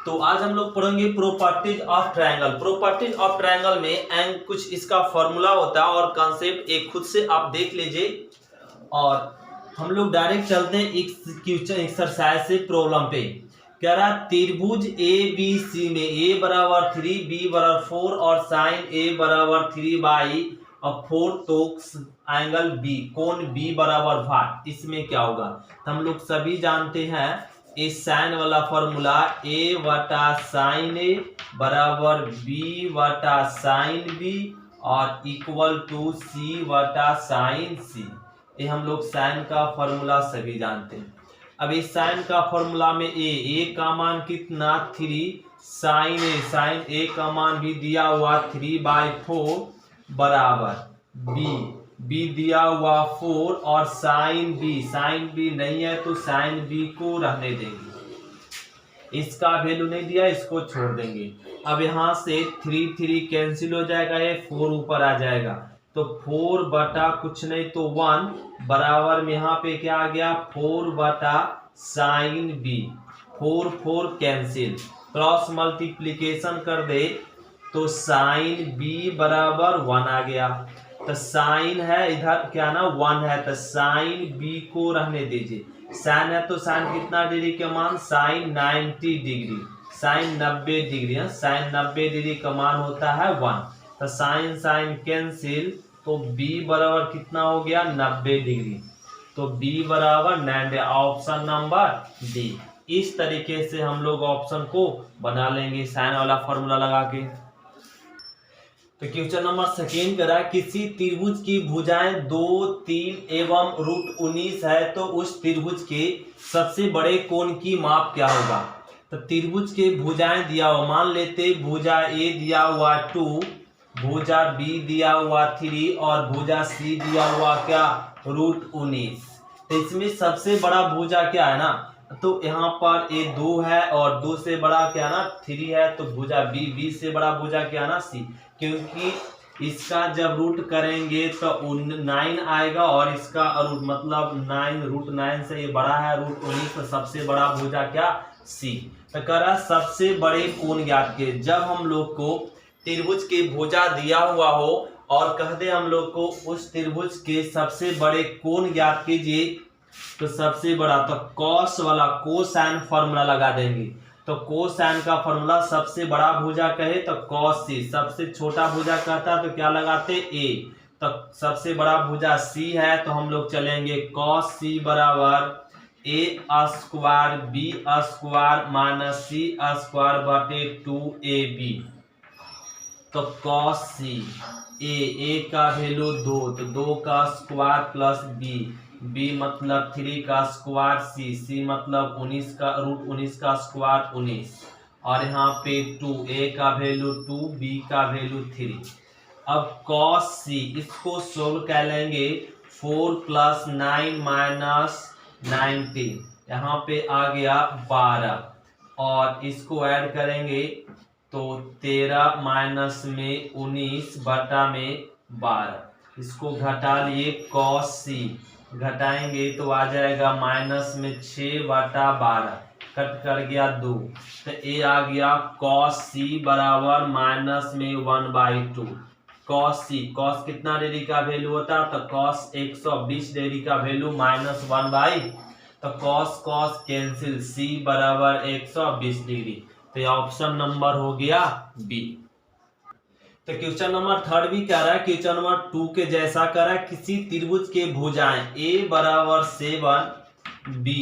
तो आज हम लोग पढ़ेंगे properties of triangle. Properties of triangle में एंड कुछ इसका फॉर्मूला होता है और कॉन्सेप्ट एक खुद से आप देख लीजिए। और हम लोग डायरेक्ट चलते हैं क्वेश्चन एक्सरसाइज से प्रॉब्लम पे। कह रहा त्रिभुज ए बी सी में a बराबर 3 b बराबर 4 और साइन a बराबर 3/4 तो एंगल b कोण b बराबर 5, इसमें क्या होगा। तो हम लोग सभी जानते हैं इस साइन वाला फॉर्मूला a बटा साइन a बराबर b बटा साइन b और इक्वल टू c बटा साइन c। ये हम लोग साइन का फॉर्मूला सभी जानते हैं। अब इस साइन का फॉर्मूला में a का मान कितना 3, साइन a का मान भी दिया हुआ 3/4 बराबर b दिया हुआ 4 और साइन b नहीं है तो साइन b को रहने देंगे, इसका वैल्यू नहीं दिया, इसको छोड़ देंगे। अब यहाँ से 3 कैंसिल हो जाएगा, ये 4 ऊपर आ जाएगा तो 4 बटा कुछ नहीं तो 1 बराबर में यहाँ पे क्या आ गया 4 बटा sine b। 4 cancel, cross multiplication कर दे तो साइन b बराबर 1 आ गया। तो साइन है इधर क्या ना 1 है तो साइन b को रहने दीजिए। साइन है तो साइन कितना डिग्री का मान साइन 90 डिग्री, साइन 90 डिग्री है, साइन 90 डिग्री का मान होता है 1। तो साइन कैंसिल तो b बराबर कितना हो गया 90 डिग्री, तो b बराबर 90, ऑप्शन नंबर डी। इस तरीके से हम लोग ऑप्शन को बना लेंगे साइन वाला फॉर्मूला लगा के। तो क्वेश्चन नंबर सेकेंड करा किसी त्रिभुज की भुजाएं 2, 3 एवं √19 है तो उस त्रिभुज के सबसे बड़े कोण की माप क्या होगा। तो त्रिभुज के भुजाएं दिया हुआ, मान लेते भुजा ए दिया हुआ 2, भुजा बी दिया हुआ 3 और भुजा सी दिया हुआ क्या √19। तो इसमें सबसे बड़ा भुजा क्या है ना, तो यहाँ पर ए 2 है और 2 से बड़ा क्या ना 3 है, तो भुजा बी से बड़ा भुजा क्या ना सी, क्योंकि इसका जब रूट करेंगे तो 9 आएगा और इसका रूट मतलब 9 √9 से ये बड़ा है √19, तो सबसे बड़ा भुजा क्या सी। तो कह रहा सबसे बड़े कोण ज्ञात के, जब हम लोग को त्रिभुज के भुजा दिया हुआ हो और कह दे हम लोग को उस त्रिभुज के सबसे बड़े कोण ज्ञात कीजिए, तो सबसे बड़ा तो कॉस वाला कोसाइन फॉर्मूला लगा देंगे। तो कोसाइन का फॉर्मूला सबसे बड़ा भुजा कहे तो कॉस सी, सबसे छोटा भुजा कहता तो क्या लगाते ए, तो सबसे बड़ा भुजा सी है तो हम लोग चलेंगे कॉस सी बराबर a² b² माइनस c² बटे 2ab। तो कॉस सी ए का वैल्यू 2 तो 2 का स्क्वायर प्लस b मतलब 3 का स्क्वायर c मतलब 19 का √19 का स्क्वायर 19 और यहाँ पे 2 a का वैल्यू 2 b का वैल्यू 3। अब cos c इसको सोल्व कर लेंगे 4 + 9 - 19, यहाँ पे आ गया 12 और इसको ऐड करेंगे तो 13 माइनस में 19 बटा में 12, इसको घटा लिए cos c घटाएंगे तो आ जाएगा माइनस में 6 बटा 12, कट कर गया 2, तो ये आ गया cos c बराबर माइनस में 1/2। cos c cos कितना डिग्री का वैल्यू होता है तो cos 120 डिग्री का वैल्यू माइनस 1/, तो cos कैंसिल c बराबर 120 डिग्री, तो ये ऑप्शन नंबर हो गया बी। तो क्वेश्चन नंबर थर्ड भी कह रहा है, क्वेश्चन नंबर 2 के जैसा कह रहा है किसी त्रिभुज के भुजाएं a बराबर 7 b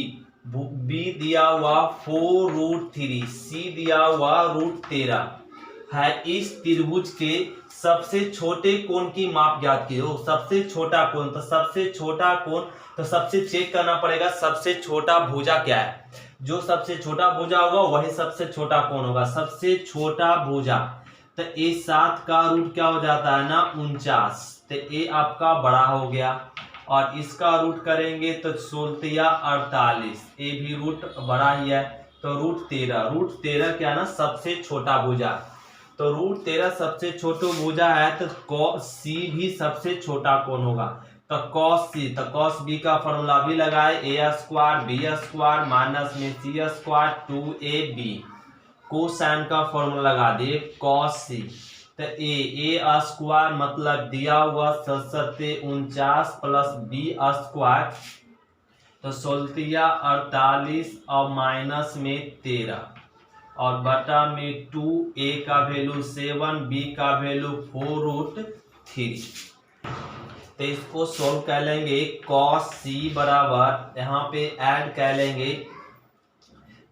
दिया हुआ 4√3 c दिया हुआ √13 है, इस त्रिभुज के सबसे छोटे कोण की माप ज्ञात कीजिए। सबसे छोटा कोण, तो सबसे छोटा कोण तो सबसे चेक करना पड़ेगा सबसे छोटा भुजा क्या है, जो सबसे छोटा भुजा होगा वही सबसे छोटा कोण होगा। सबसे छोटा भुजा तो a7 का रूट क्या हो जाता है ना 49, तो a आपका बड़ा हो गया और इसका रूट करेंगे तो 16 या 48, a भी रूट बड़ा ही है तो √13 क्या ना सबसे छोटा भुजा, तो √13 सबसे छोटा भुजा है तो cos c भी सबसे छोटा कोण होगा। तो cos c तो cos b का फॉर्मूला भी लगाए a² b² माइनस में c² 2ab कोसाइन का फॉर्मूला लगा दिए cos c, तो a स्क्वायर मतलब दिया हुआ 749 प्लस b स्क्वायर, तो 16 और माइनस में 13 और बटा में 2, a का वैल्यू 7, b का वैल्यू 4√3। तो इसको सोल्व कर लेंगे। cos c बराबर यहाँ पे ऐड कर लेंगे,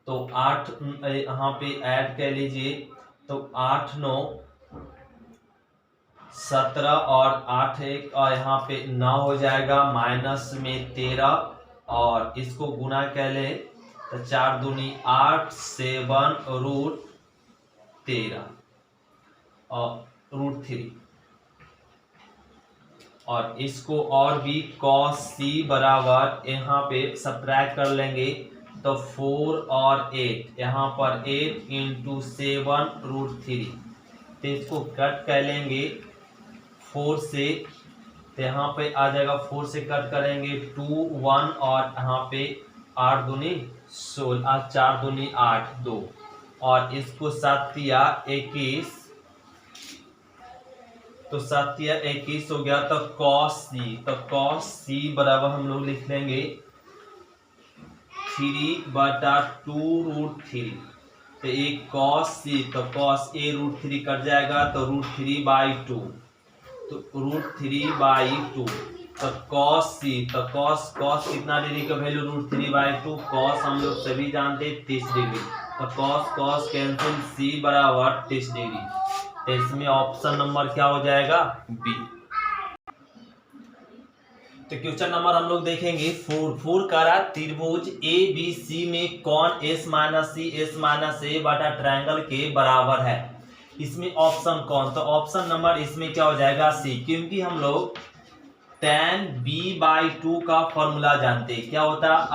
तो 8 यहाँ पे ऐड कर लीजिए, तो 8 9 17 और 8 1 और यहाँ पे 9 हो जाएगा, माइनस में 13 और इसको गुना कर ले, तो 4 दूनी 8 7√13 और √3 और इसको और भी cos c बराबर यहाँ पे सब्ट्रैक्ट कर लेंगे, तो 4 और 8 यहाँ पर 8 इंटू 7√3, तो इसको कट कर लेंगे 4 से, तो यहाँ पे आ जाएगा 4 से कट करेंगे 2 1 और यहाँ पे 8 दूनी 16, 4 दूनी 8 2 और इसको 7 या 21, तो 7 या 21 हो गया, तो cos c बराबर हम लोग लिख लेंगे 3/2√3, तो एक cos c, तो cos a√3 कट जाएगा, तो √3/2, तो √3/2, तो cos c, तो cos कितना डिग्री का वैल्यू √3/2, cos हम लोग सभी जानते हैं 30 डिग्री, तो cos कैंसिल c बराबर 30 डिग्री, तो इसमें ऑप्शन नंबर क्या हो जाएगा बी। तो क्वेश्चन नंबर हम लोग देखेंगे 4 करा त्रिभुज ए बी सी में कौन s - a बटा ट्रायंगल के बराबर है, इसमें ऑप्शन कौन, तो ऑप्शन नंबर इसमें क्या हो जाएगा सी, क्योंकि हम लोग tan b/2 का फॉर्मूला जानते हैं, क्या होता है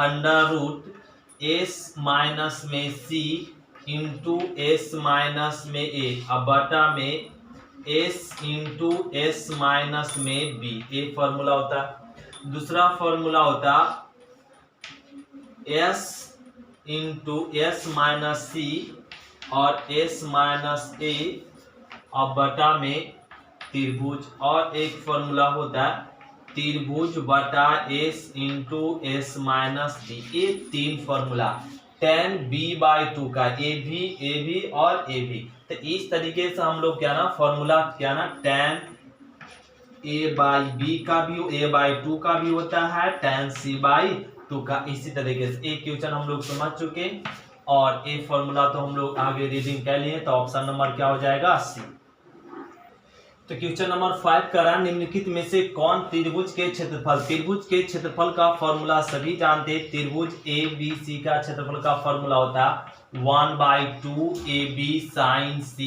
√s में c इंटू s माइनस में a अब बटा में s इंटू s माइनस में b, ये फॉर्मूला होता है। दूसरा फॉर्मूला होता s into s minus c और s माइनस a अब बटा में त्रिभुज, और एक फॉर्मूला होता है त्रिभुज बटा s into s minus d, ये 3 फॉर्मूला tan b/2 का ए भी और ए भी। तो इस तरीके से हम लोग क्या ना फॉर्मूला क्या ना tan a/b का भी a/2 का भी होता है, tan c/2 का, इसी तरीके से एक क्वेश्चन हम लोग समझ चुके और एक फॉर्मूला तो हम लोग आगे रीडिंग कर लिए, तो ऑप्शन नंबर क्या हो जाएगा सी। तो क्वेश्चन नंबर 5 करा निम्नलिखित में से कौन त्रिभुज के क्षेत्रफल का फॉर्मूला सभी जानते हैं, त्रिभुज ए बी सी का क्षेत्रफल का फॉर्मूला होता है 1/2 AB sin c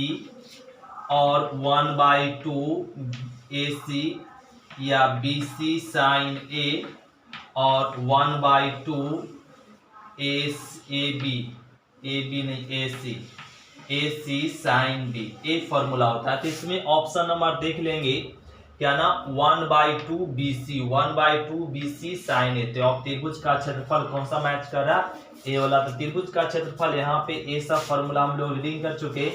और 1/2 AC या BC sin A और 1/2 AB नहीं AC sin B, एक फॉर्मूला होता है। तो इसमें ऑप्शन नंबर देख लेंगे क्या ना 1/2 BC sin A, तो अब त्रिभुज का क्षेत्रफल कौन सा मैच कर रहा है, ए वाला, तो त्रिभुज का क्षेत्रफल यहाँ पे ए सब फॉर्मूला हम लोग रीडिंग कर चुके,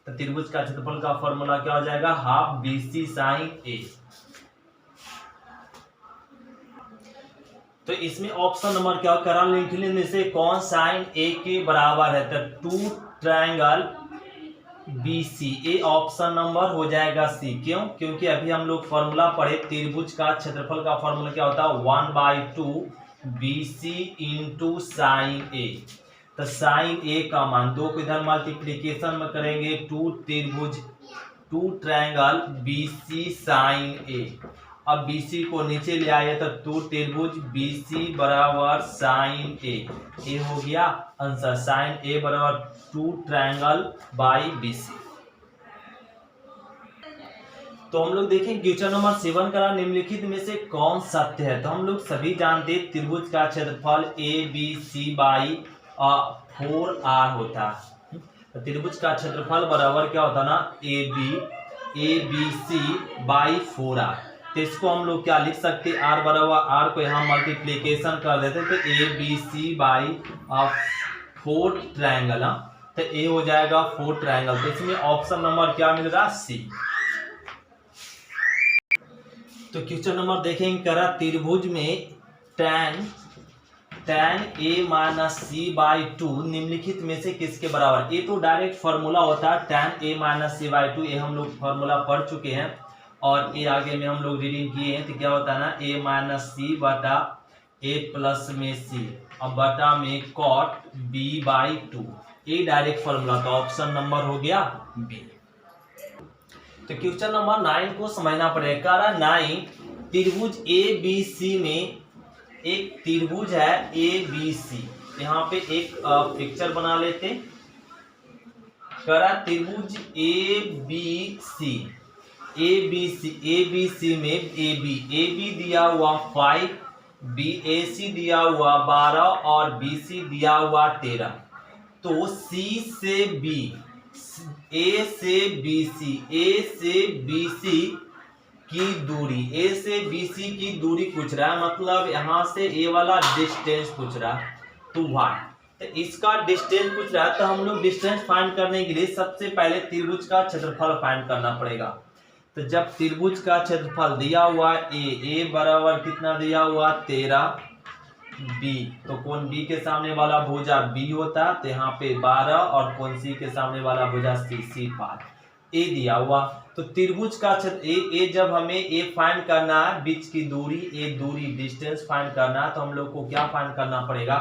तो त्रिभुज का क्षेत्रफल का फॉर्मूला क्या हो जाएगा हाफ BC sin A। तो इसमें ऑप्शन नंबर क्या करा लिखने में से कौन साइन ए के बराबर है, तो 2 triangle BC, A option number हो जाएगा सी। क्यों, क्योंकि अभी हम लोग फॉर्मूला पढ़े त्रिभुज का क्षेत्रफल का फॉर्मूला क्या होता है 1/2 BC इंटू साइन ए, तो साइन ए का मान 2 को इधर मल्टीप्लीकेशन में करेंगे 2 ट्रायंगल BC साइन ए, अब BC को नीचे ले आए तो 2 त्रिभुज BC बराबर साइन ए, ये हो गया आंसर, साइन ए बराबर 2 ट्रायंगल बाई BC। तो हम लोग देखें क्वेश्चन नंबर 7 का निम्नलिखित में से कौन सत्य है, तो हम लोग सभी जानते हैं त्रिभुज का क्षेत्रफल ABC बाई 4R होता है, तो त्रिभुज का क्षेत्रफल बराबर क्या होता ना ABC बाई 4R, तो इसको हम लोग क्या लिख सकते हैं R बराबर R को यहाँ मल्टीप्लीकेशन कर देते, तो ABC बाई 4 ट्रायंगल तो ए हो जाएगा 4 ट्रायंगल। तो इसमें ऑप्शन नंबर क्या मिल रहा, सी। तो क्वेश्चन नंबर देखेंगे, करा त्रिभुज में tan a minus c by 2 निम्नलिखित में से किसके बराबर। ये तो डायरेक्ट फॉर्मूला होता है tan a minus c by 2, ये हम लोग फॉर्मूला पढ़ चुके हैं और ये आगे में हम लोग रीडिंग किए हैं। तो क्या होता है ना, a माइनस सी बटा a प्लस में c और बटा में cot b बाई 2, ये डायरेक्ट फॉर्मूला का ऑप्शन नंबर हो गया बी। तो क्वेश्चन नंबर 9 को समझना पड़ेगा। 9 त्रिभुज ए बी सी में एक त्रिभुज है ए बी सी, यहाँ पे एक पिक्चर बना लेते। करा त्रिभुज ए बी सी में ए बी दिया हुआ 5, बी ए सी दिया हुआ 12 और बी सी दिया हुआ 13। तो सी से बी, ए से बी सी की दूरी, ए से बी सी की दूरी पूछ रहा है, मतलब यहाँ से ए वाला डिस्टेंस पूछ रहा है टू वाई। तो इसका डिस्टेंस पूछ रहा है, तो हम लोग डिस्टेंस फाइंड करने के लिए सबसे पहले त्रिभुज का क्षेत्रफल फाइंड करना पड़ेगा। तो जब त्रिभुज का क्षेत्रफल दिया हुआ ए बराबर कितना दिया हुआ 13, बी तो कौन बी के सामने वाला भुजा बी होता, तो यहाँ पे 12 और कौन सी के सामने वाला भुजा सी 5, ए दिया हुआ। तो त्रिभुज का क्षेत्र ए जब हमें ए फाइंड करना है, बीच की दूरी ए दूरी डिस्टेंस फाइंड करना है, तो हम लोग को क्या फाइंड करना पड़ेगा,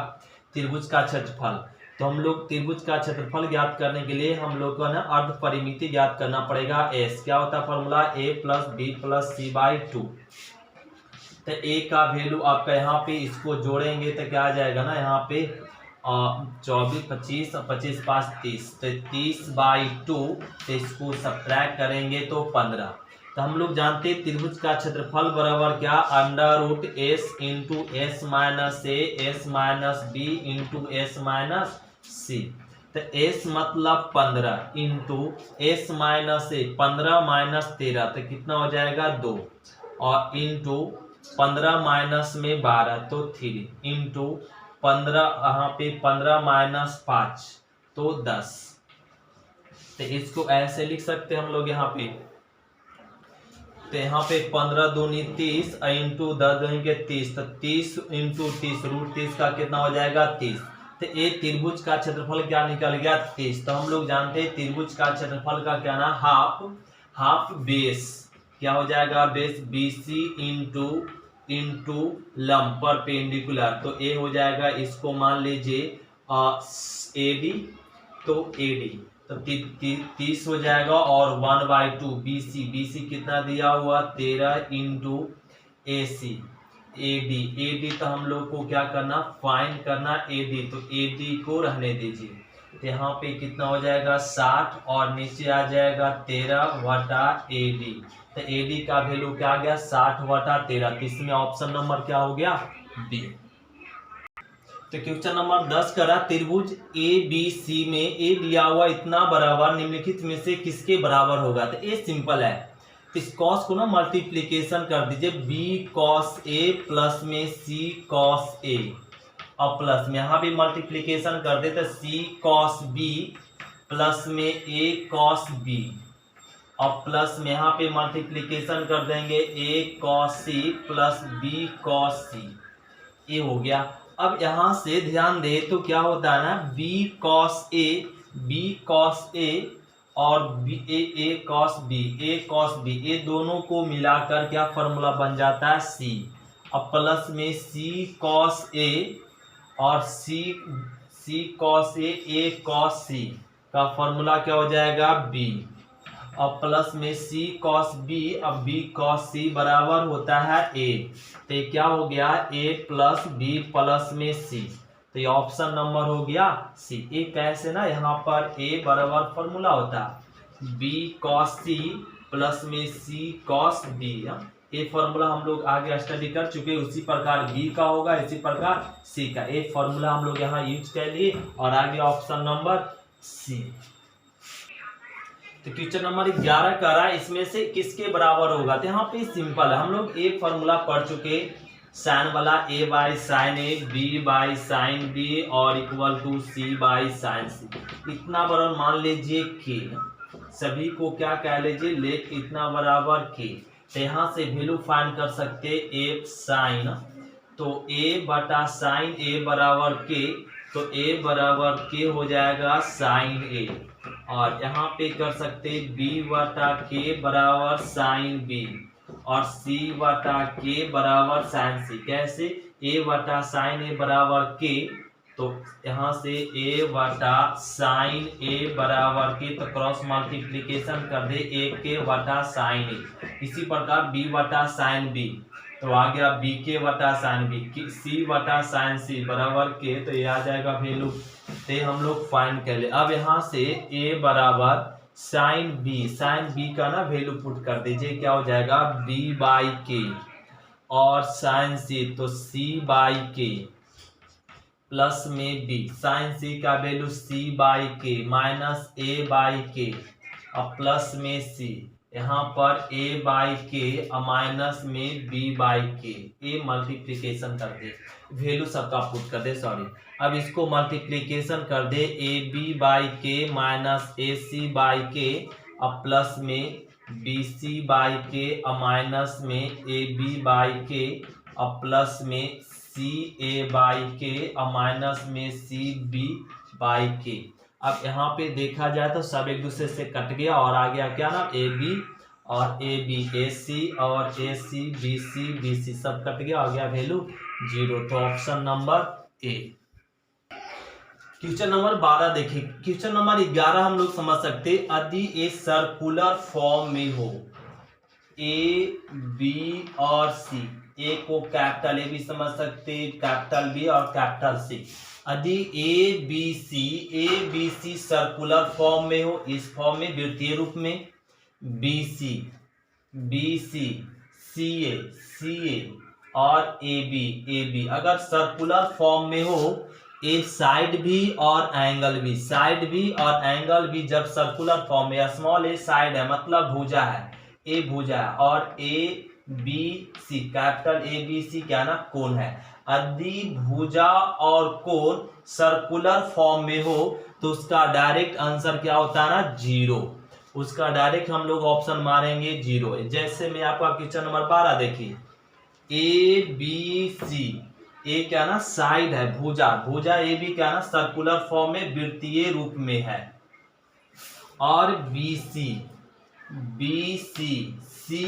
त्रिभुज का क्षेत्रफल। तो हम लोग त्रिभुज का क्षेत्रफल ज्ञात करने के लिए हम लोग को ना अर्ध परिमिति ज्ञात करना पड़ेगा। एस क्या होता है formula, a plus b plus c by 2। तो ए का वैल्यू आपका यहाँ पे इसको जोड़ेंगे तो क्या आ जाएगा ना, यहाँ पे 24 25 और 25 5 30, तो 30 बाई 2, तो इसको सब्ट्रैक्ट करेंगे तो 15। तो हम लोग जानते हैं त्रिभुज का क्षेत्रफल बराबर क्या, under root S into S minus A S minus B into S minus C. तो एस मतलब 15 into S minus A 15 minus 13, तो कितना हो जाएगा 2, और इंटू 15 माइनस में 12 तो 3, इंटू 15 यहाँ पे 15 माइनस 5 तो 10। तो इसको ऐसे लिख सकते हैं हम लोग यहाँ पे। तो यहाँ पे 15 दूनी 30 इंटू 10 दूनी के 30, तो 30 इंटू 30 रूट 30 का कितना हो जाएगा 30। तो ये त्रिभुज का क्षेत्रफल क्या निकल गया 30। तो हम लोग जानते हैं त्रिभुज का क्षेत्रफल का क्या ना, हाफ बेस क्या हो जाएगा, बेस BC इंटू लंब परपेंडिकुलर, तो ए हो जाएगा, इसको मान लीजिए AD, तो AD तो 30 हो जाएगा, और 1/2 BC कितना दिया हुआ 13 इंटू AC AD तो हम लोग को क्या करना, फाइंड करना AD, तो AD को रहने दीजिए। तो यहाँ पे कितना हो जाएगा 60 और नीचे आ जाएगा 13 वटा AD। तो AD का वैल्यू क्या आ गया 60 वटा 13। तो इसमें ऑप्शन नंबर क्या हो गया बी। तो क्वेश्चन नंबर 10 करा त्रिभुज ABC में ए दिया हुआ इतना बराबर निम्नलिखित में से किसके बराबर होगा। तो ये सिंपल है, इस कॉस को ना मल्टीप्लीकेशन कर दीजिए, b cos a प्लस में c cos a, और प्लस में यहाँ भी मल्टीप्लीकेशन कर दे तो c cos b प्लस में a cos b, और प्लस में यहाँ पे मल्टीप्लीकेशन कर देंगे a cos c plus b cos c, ये हो गया। अब यहाँ से ध्यान दे तो क्या होता है ना, b cos a और a cos b, ये दोनों को मिलाकर क्या फॉर्मूला बन जाता है c, अब प्लस में c cos a और c cos a cos c का फॉर्मूला क्या हो जाएगा b, और प्लस में c cos b, अब b cos c बराबर होता है a, तो ये क्या हो गया a प्लस b प्लस में c, तो ये ऑप्शन नंबर हो गया सी। ए कैसे ना, यहाँ पर a बराबर फॉर्मूला होता है b cos c प्लस में c cos b, ये फॉर्मूला हम लोग आगे स्टडी कर चुके, उसी प्रकार b का होगा, इसी प्रकार c का, ये फॉर्मूला हम लोग यहाँ यूज कर लिए, और आगे ऑप्शन नंबर सी। तो क्वेश्चन नंबर 11 करा इसमें से किसके बराबर होगा। तो यहाँ पे सिंपल है, हम लोग एक फॉर्मूला पढ़ चुके साइन वाला a by sine A, b by sine B और equal to c by sine C. इतना बराबर मान लीजिए k, सभी को क्या कह लीजिए लेट इतना बराबर k। तो यहाँ से वैल्यू फाइंड कर सकते f साइन, तो a बटा साइन a बराबर k, तो a बराबर k हो जाएगा साइन a। और यहाँ पे कर सकते b बटा k बराबर साइन b और c बटा k बराबर साइन c। कैसे? a बटा साइन a बराबर k, तो यहाँ से a बटा साइन a बराबर k, तो क्रॉस मल्टीप्लीकेशन कर दे a के बटा साइन a। इसी प्रकार b बटा साइन b, तो आ गया b के बटा साइन b, c बटा साइन c बराबर k, तो ये आ जाएगा वैल्यू। तो हम लोग फाइंड कर ले। अब यहाँ से a बराबर साइन बी का ना वैल्यू पुट कर दीजिए, क्या हो जाएगा b बाई के, और साइन सी तो c बाई के प्लस में b, साइन सी का वैल्यू c बाई के माइनस a बाई के और प्लस में c, यहाँ पर a बाई के और माइनस में b बाई के। ए मल्टीप्लीकेशन कर दे, वैल्यू सबका पुट कर दे, सॉरी। अब इसको मल्टीप्लीकेशन कर दे ए बी बाई के माइनस ए सी बाई के और प्लस में बी सी बाई के और माइनस में ए बी बाई के और प्लस में सी ए बाई के और माइनस में सी बी बाई के। अब यहाँ पे देखा जाए तो सब एक दूसरे से कट गया और आ गया क्या ना ए बी और ए बी, ए सी और ए सी, बी सी सब कट गया, आ गया वैल्यू 0। तो option number A. Question number 12 देखिए। क्वेश्चन नंबर 11 हम लोग समझ सकते, यदि ए सर्कुलर फॉर्म में हो ए बी और सी, ए को कैपिटल ए भी समझ सकते, कैपिटल बी और कैपिटल सी। यदि a b c circular form में हो, इस फॉर्म में वृत्तीय रूप में, बी सी सी ए और ए बी अगर सर्कुलर फॉर्म में हो, ए साइड भी और एंगल भी, साइड भी और एंगल भी जब सर्कुलर फॉर्म में, स्मॉल ए साइड है मतलब भुजा है, ए भुजा है, और a b c capital a b c क्या ना कोण है। यदि भुजा और कोण सर्कुलर फॉर्म में हो तो उसका डायरेक्ट आंसर क्या होता है ना 0। उसका डायरेक्ट हम लोग ऑप्शन मारेंगे 0। जैसे मैं आपका क्वेश्चन नंबर 12 देखिए, ए बी सी, ए क्या ना साइड है, भुजा ए बी क्या ना सर्कुलर फॉर्म में वृत्तीय रूप में है, और बी सी सी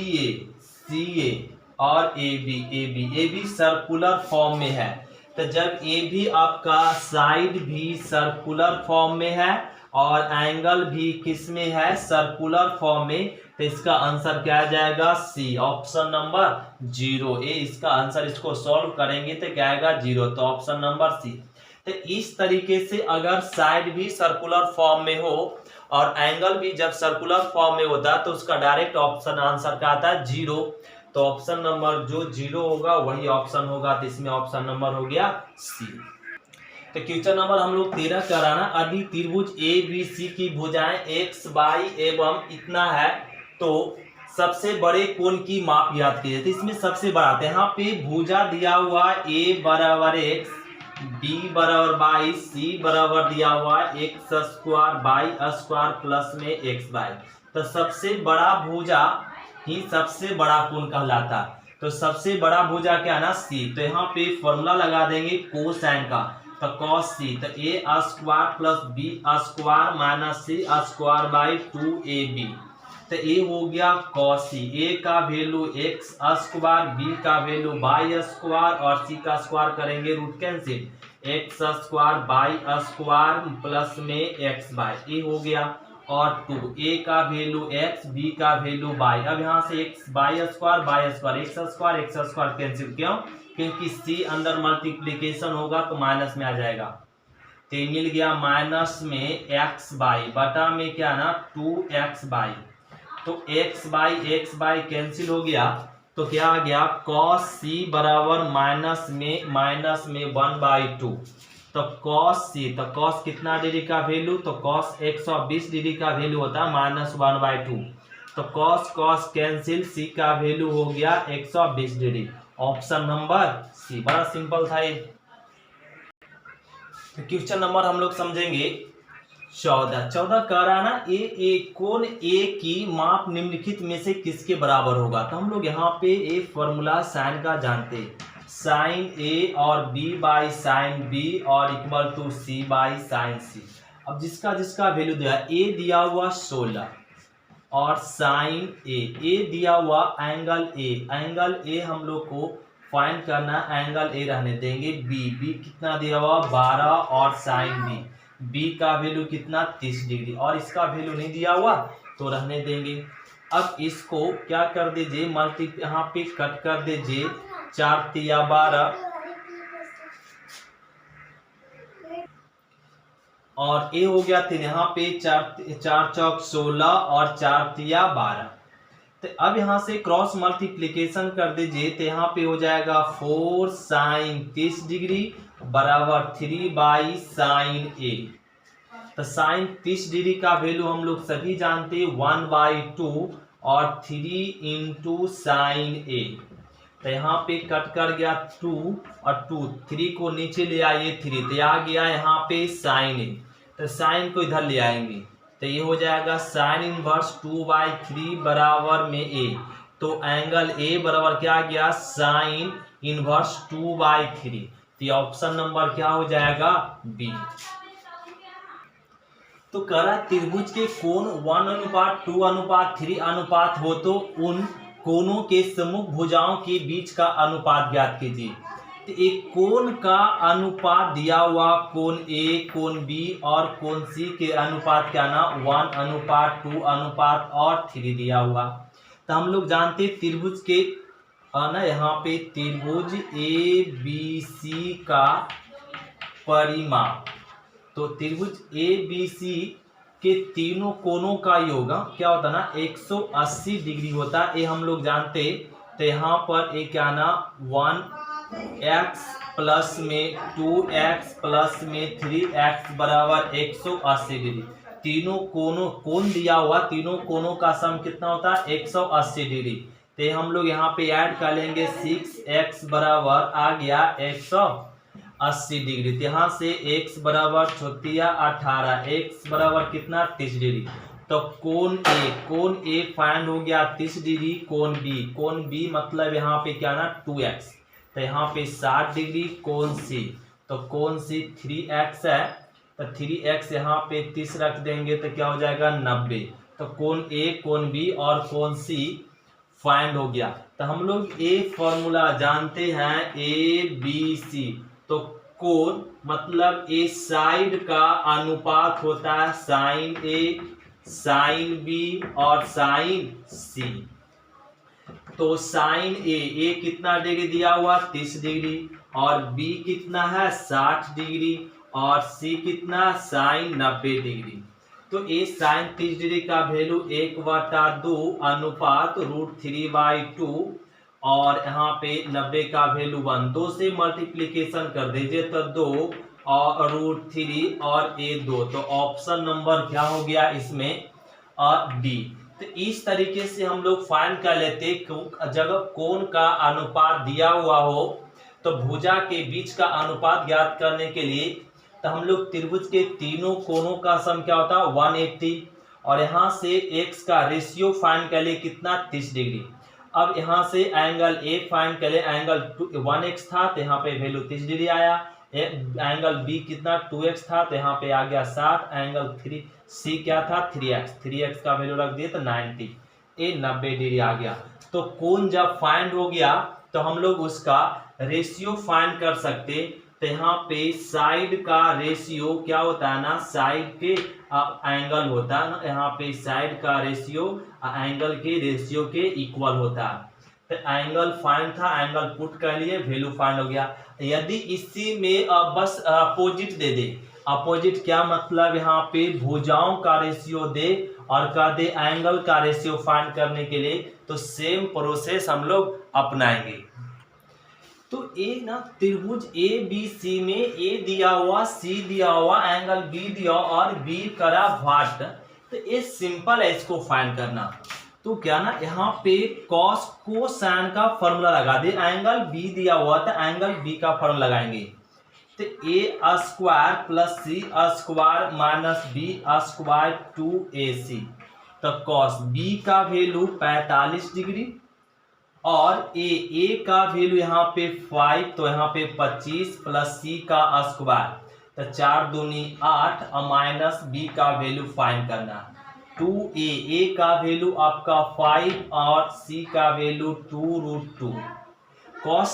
ए और ए बी सर्कुलर फॉर्म में है। तो जब ए भी आपका साइड भी सर्कुलर फॉर्म में है और एंगल भी किस में है सर्कुलर फॉर्म में, तो इसका आंसर क्या आ जाएगा सी, ऑप्शन नंबर 0। ए इसका आंसर, इसको सॉल्व करेंगे तो क्या आएगा 0, तो ऑप्शन नंबर सी। तो इस तरीके से अगर साइड भी सर्कुलर फॉर्म में हो और एंगल भी जब सर्कुलर फॉर्म में होता है तो उसका डायरेक्ट ऑप्शन आंसर क्या आता है 0। तो ऑप्शन नंबर जो 0 होगा वही ऑप्शन होगा, तो इसमें ऑप्शन नंबर हो गया सी। तो क्वेश्चन नंबर हम लोग 13 कराना, यदि त्रिभुज ए बी सी की भुजाएं x y एवं इतना है तो सबसे बड़े कोण की माप याद कीजिए। तो इसमें सबसे बड़ा आता है, यहाँ पे भुजा दिया हुआ a बराबर x, b बराबर y, c बराबर दिया हुआ x square y square plus में x y। तो सबसे बड़ा भुजा ही सबसे बड़ा कोण कहलाता है। तो सबसे बड़ा भुजा क्या ना c। तो यहाँ पे फॉर्मूला लगा देंगे कोसाइन का, तो cos c, तो a square plus b square minus c square by 2ab। तो a हो गया cos c, a का वैल्यू x स्क्वायर, b का वैल्यू y स्क्वायर और c का स्क्वायर करेंगे root cancel, x square y square plus में x बाई, a हो गया, और 2 a का वैल्यू x, b का वैल्यू y। अब यहाँ से x y square x square cancel, क्यों? क्योंकि c अंदर मल्टीप्लीकेशन होगा तो माइनस में आ जाएगा। तो मिल गया माइनस में x बाई बटा में क्या ना 2x बाई, तो x बाई कैंसिल हो गया, तो क्या आ गया cos c बराबर माइनस में 1/2। तो cos c, तो cos कितना डिग्री का वैल्यू, तो cos 120 डिग्री का वैल्यू होता है -1/2। तो cos कैंसिल, c का वैल्यू हो गया 120 डिग्री, ऑप्शन नंबर सी। बड़ा सिंपल था ये। तो क्वेश्चन नंबर हम लोग समझेंगे 14 कह रहा ना कोण ए की माप निम्नलिखित में से किसके बराबर होगा। तो हम लोग यहाँ पे एक फॉर्मूला साइन का जानते हैं, साइन ए और बी बाई साइन बी और equal to C by sine C. अब जिसका जिसका वैल्यू दिया, ए दिया हुआ 16 और साइन ए दिया हुआ एंगल ए हम लोग को फाइंड करना, एंगल ए रहने देंगे, बी कितना दिया हुआ 12 और साइन बी का वैल्यू कितना 30 डिग्री और इसका वैल्यू नहीं दिया हुआ तो रहने देंगे। अब इसको क्या कर दीजिए, मल्टी यहाँ पे कट कर दीजिए, 4 तिया 12 और ए हो गया 3, यहाँ पे 4 चौक 16 और 4 तिया 12। तो अब यहाँ से क्रॉस मल्टीप्लीकेशन कर दीजिए, तो यहाँ पे हो जाएगा 4 साइन 30 डिग्री बराबर 3 बाई साइन ए। तो साइन 30 डिग्री का वैल्यू हम लोग सभी जानते हैं 1/2 और 3 इंटू साइन ए। तो यहाँ पे कट कर गया 2 और 2, 3 को नीचे ले आइए 3, तो आ गया यहाँ पे साइन ए। तो साइन को इधर ले आएंगे तो ये हो जाएगा साइन इनवर्स 2/3 बराबर में ए। तो एंगल ए बराबर क्या आ गया, साइन इनवर्स 2/3। तो ऑप्शन नंबर क्या हो जाएगा, बी। तो कह रहा त्रिभुज के कोण 1:2:3 हो तो उन कोणों के सम्मुख भुजाओं के बीच का अनुपात ज्ञात कीजिए। तो एक कोण का अनुपात दिया हुआ, कोण ए, कोण बी और कोण सी के अनुपात क्या ना 1:2:3 दिया हुआ। तो हम लोग जानते त्रिभुज के ना, यहाँ पे त्रिभुज ए बी सी का परिमाप, तो त्रिभुज ए बी सी के तीनों कोणों का योग क्या होता ना 180 डिग्री होता है, ये हम लोग जानते। तो यहाँ पर एक क्या ना 1x प्लस में 2x प्लस में 3x बराबर 180 डिग्री। तीनों कोण दिया हुआ, तीनों कोणों का सम कितना होता है 180 डिग्री। तो हम लोग यहाँ पे ऐड कर लेंगे 6x बराबर आ गया 180 डिग्री। तो यहाँ से x बराबर 18, x बराबर कितना 30 डिग्री। तो कोण ए फाइंड हो गया 30 डिग्री। कोण बी मतलब यहाँ पे क्या ना 2x, तो यहाँ पे 60 डिग्री। कोण सी, तो कोण सी 3x है, तो 3x यहाँ पे 30 रख देंगे तो क्या हो जाएगा 90। तो कोण ए, कोण बी और कोण सी फाइंड हो गया। तो हम लोग ए फॉर्मूला जानते हैं ए बी सी। तो कोण मतलब ए साइड का अनुपात होता है साइन ए, साइन बी और साइन सी। तो साइन ए कितना डिग्री दिया हुआ 30 डिग्री और बी कितना है 60 डिग्री और सी कितना साइन 90 डिग्री। तो ए साइन 30 डिग्री का वैल्यू 1/2 अनुपात √3/2 और यहाँ पे 90 का वैल्यू 1, 2 से मल्टीप्लीकेशन कर दीजिए तो 2 और √3 और ए 2। तो ऑप्शन नंबर क्या हो गया इसमें डी। तो इस तरीके से हम लोग फाइंड कर लेते, जब कोण का अनुपात दिया हुआ हो तो भुजा के बीच का अनुपात ज्ञात करने के लिए तो हम लोग त्रिभुज के तीनों कोणों का सम क्या होता है 180 और यहाँ से x का रेशियो फाइंड कर ले कितना 30 डिग्री। अब यहाँ से एंगल ए फाइंड कर ले, एंगल 1x था तो यहाँ पे वैल्यू 30 डिग्री आया। एंगल बी कितना 2x था तो यहाँ पे आ गया 60। एंगल सी क्या था 3x का वैल्यू रख दिए तो 90, ए 90 डिग्री आ गया। तो कोण जब फाइंड हो गया तो हम लोग उसका रेशियो फाइंड कर सकते। तो यहाँ पे साइड का रेशियो क्या होता है ना, साइड के एंगल होता है ना, यहाँ पे साइड का रेशियो एंगल के रेशियो के इक्वल होता है। तो एंगल फाइंड था, एंगल पुट कर लिए, वैल्यू फाइंड हो गया। यदि इसी में बस अपोजिट दे दे, अपोजिट क्या मतलब यहाँ पे भुजाओं का रेशियो दे और कह दे एंगल का रेशियो फाइंड करने के लिए, तो सेम प्रोसेस हम लोग अपनाएंगे। तो ए ना त्रिभुज ए बी सी में ए दिया हुआ, सी दिया हुआ, एंगल बी दिया और बी करा वाट। तो ये सिंपल है इसको फाइंड करना। तो क्या ना यहाँ पे कॉस को साइन का फॉर्मूला लगा दे, एंगल बी दिया हुआ था, एंगल बी का फॉर्मूला लगाएंगे तो A square plus C square minus B square 2ac। तो कॉस बी का वैल्यू 45 डिग्री और ए का वैल्यू यहाँ पे 5, तो यहाँ पे 25 प्लस सी का स्क्वायर, तो 4 दूनी 8 और माइनस बी का वैल्यू फाइंड करना। 2a का वैल्यू आपका 5 और सी का वैल्यू 2√2। कॉस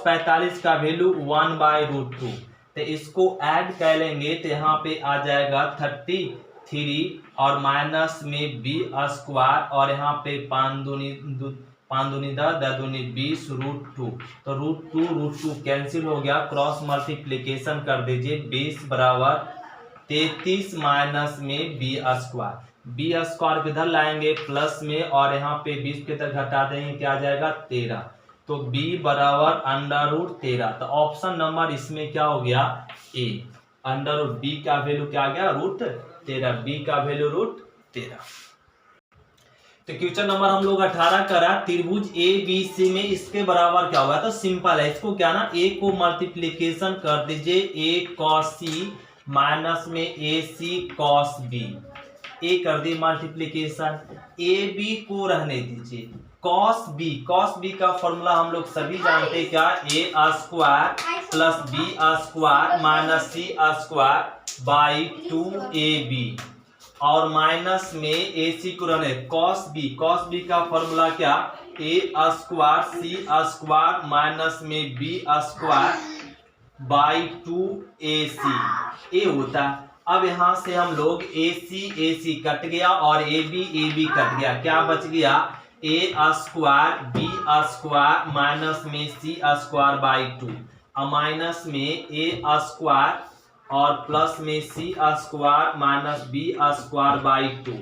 45 का वैल्यू 1/√2। तो इसको ऐड कर लेंगे तो यहाँ पे आ जाएगा 33 और माइनस में बी स्क्वायर और यहाँ पे 5 दूनी 10 10 दूनी 20 √2। तो √2 कैंसिल हो गया, क्रॉस मल्टीप्लीकेशन कर दीजिए। 20 बराबर 33 माइनस में बी स्क्वायर किधर लाएंगे प्लस में और यहाँ पे 20 के तरह घटा देंगे, क्या आ जाएगा 13। तो b बराबर √13। तो ऑप्शन नंबर इसमें क्या हो गया ए। √b का वैल्यू क्या आ गया √13, b का वैल्यू √13। तो क्वेश्चन नंबर हम लोग 18 करा, त्रिभुज ए बी सी में इसके बराबर क्या होगा। तो सिंपल है, इसको क्या ना ए को मल्टीप्लीकेशन कर दीजिए, ए कॉस सी माइनस में ए सी कॉस बी। ए कर दी मल्टीप्लीकेशन, ए बी को रहने दीजिए, कॉस बी का फॉर्मूला हम लोग सभी जानते हैं क्या, A square plus B square minus C square by 2ab और माइनस में ए सी को रहने। कॉस बी का फॉर्मूला क्या, A square c square minus में बी स्क्वायर बाई 2ac ए होता। अब यहां से हम लोग ए सी कट गया और ए बी कट गया, क्या बच गया ए स्क्वायर बी स्क्वायर माइनस में सी स्क्वायर बाई 2 और माइनस में ए स्क्वायर और प्लस में C square minus B square by 2।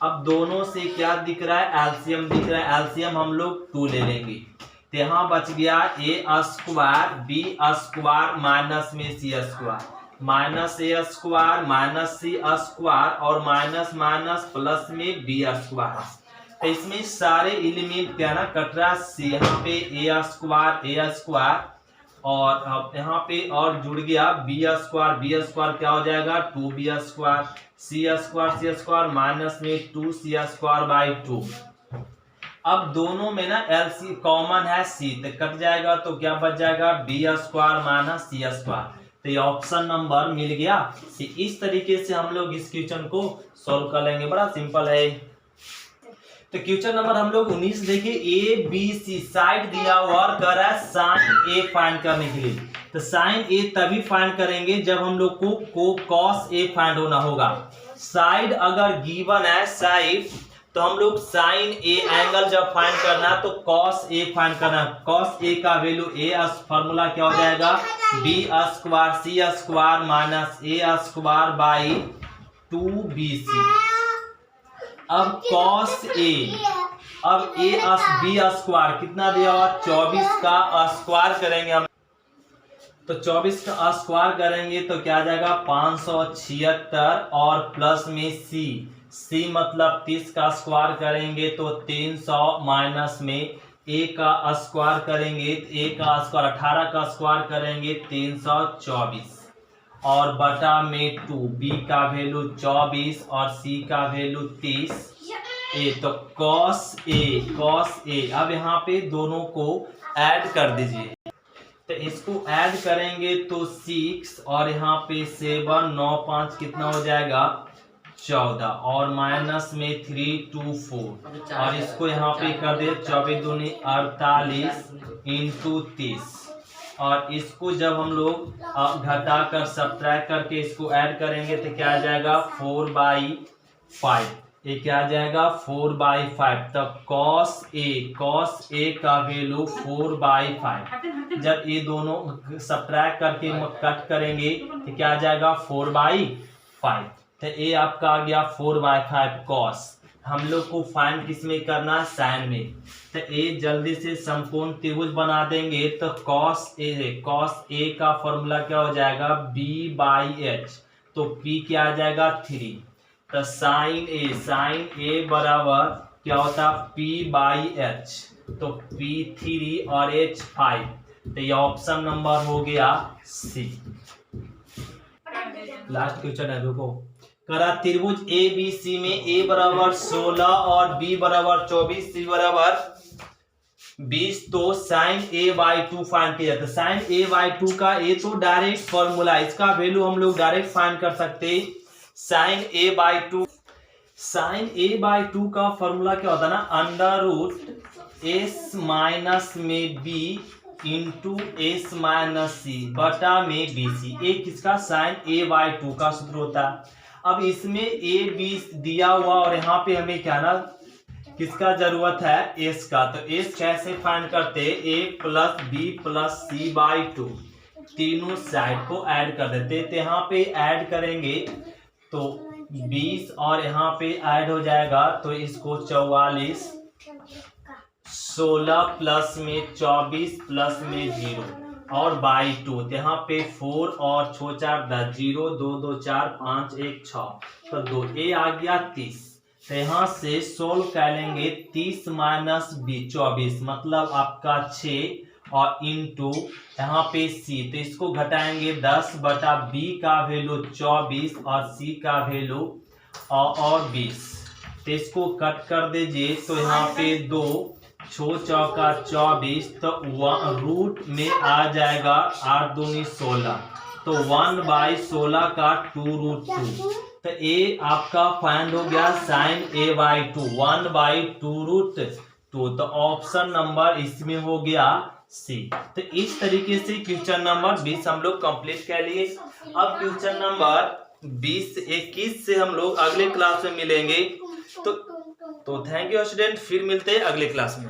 अब दोनों से क्या दिख रहा है, एलसीएम दिख रहा है, एलसीएम हम लोग 2 ले लेंगे। तो यहाँ बच गया ए स्क्वायर बी स्क्वायर माइनस में C square minus a square minus C square और माइनस माइनस प्लस में बी स्क्वायर। तो इसमें सारे एलिमेंट क्या ना कट रहा है, यहाँ पे ए स्क्वायर और यहाँ पे और जुड़ गया बी स्क्वायर क्या हो जाएगा 2b square, c square minus में 2c स्क्वायर बाई 2। अब दोनों में ना एलसी कॉमन है सी, तो कट जाएगा तो क्या बच जाएगा b square minus C square. तो ये ऑप्शन नंबर मिल गया। इस तरीके से हम लोग इस क्वेश्चन को सॉल्व कर लेंगे, बड़ा सिंपल है। तो क्वेश्चन नंबर हम लोग 19 देखिए, ए बी सी साइड दिया हुआ और कह रहा है साइन ए फाइंड करने के लिए। तो साइन ए तभी फाइंड करेंगे जब हम लोग को कॉस ए फाइंड होना होगा। साइड अगर गिवन है साइड, तो हम लोग साइन ए एंगल जब फाइंड करना है तो कॉस ए फाइंड करना है। कॉस ए का वैल्यू ए फॉर्मूला क्या हो जाएगा b square c square minus a square by 2bc। अब कॉस ए, अब ए बी स्क्वायर कितना दिया हुआ 24 का स्क्वायर करेंगे हम, तो 24 का स्क्वायर करेंगे तो क्या आ जाएगा 576 और प्लस में सी मतलब 30 का स्क्वायर करेंगे तो 300 माइनस में ए का स्क्वायर करेंगे तो ए का स्क्वायर 18 का स्क्वायर करेंगे 324 और बटा में 2, बी का वैल्यू 24 और सी का वैल्यू 30 ए। तो कॉस ए अब यहाँ पे दोनों को ऐड कर दीजिए, तो इसको ऐड करेंगे तो 6 और यहाँ पे 7 9 5 कितना हो जाएगा 14 और माइनस में 3 2 4 और इसको यहाँ पे कर दे 24 दूनी 48 इंटू 30 और इसको जब हम लोग घटा कर सब्ट्रैक्ट करके इसको ऐड करेंगे तो क्या आ जाएगा 4/5। ये क्या आ जाएगा 4/5। तब कॉस ए का वैल्यू 4/5। जब ये दोनों सब्ट्रैक्ट करके कट करेंगे तो क्या आ जाएगा 4/5। तो ये आपका आ गया 4/5 कॉस। हम लोग को फाइंड किस में करना है साइन में, तो ए जल्दी से समकोण त्रिभुज बना देंगे। तो कॉस ए का फॉर्मूला क्या हो जाएगा b/h, तो p क्या आ जाएगा 3। तो साइन ए बराबर क्या होता है P/H, तो P3 और H5, तो ये ऑप्शन नंबर हो गया सी। लास्ट क्वेश्चन है, देखो करा त्रिभुज ABC में A बराबर 16 और B बराबर 24, C बराबर 20, तो साइन A/2 फाइंड किया जाता है। साइन A/2 का ये तो डायरेक्ट फॉर्मूला, इसका वैल्यू हम लोग डायरेक्ट फाइंड कर सकते हैं। साइन A/2 का फॉर्मूला क्या होता है ना, अंडर रूट S माइनस में B into S minus C बटा में BC, एक किसका साइन A/2 का सूत्र होता है। अब इसमें A B दिया हुआ और यहाँ पे हमें क्या ना किसका जरूरत है, S का, तो S कैसे फाइंड करते हैं, A plus B plus C/2, तीनों साइड को ऐड कर देते, तो यहाँ पे ऐड करेंगे तो 20 और यहाँ पे ऐड हो जाएगा, तो इसको 44, 16 प्लस में 24 प्लस में 0 और बाई 2, यहाँ पे 4 और 6 4 10, 0 2 2 4 5 1 6, तो 2 A आ गया 30, तो यहाँ से सोल्व कर लेंगे 30 माइनस B 24, मतलब आपका 6 और इंटू यहाँ पे C, तो इसको घटाएंगे 10 बटा B का वैल्यू 24 और C का वैल्यू और 20, तो इसको कट कर दीजिए, तो यहाँ पे 2 6 चौका 24, तो रूट में आ जाएगा 8 दूनी 16, तो 1/16 का 2√2, तो ए आपका फाइंड हो गया साइन A/2 1/2√2, तो ऑप्शन नंबर इसमें हो गया सी। तो इस तरीके से क्वेश्चन नंबर 20 हम लोग कंप्लीट कर लिए। अब क्वेश्चन नंबर 20-21 से हम लोग अगले क्लास में मिलेंगे। तो थैंक यू स्टूडेंट, फिर मिलते हैं अगले क्लास में।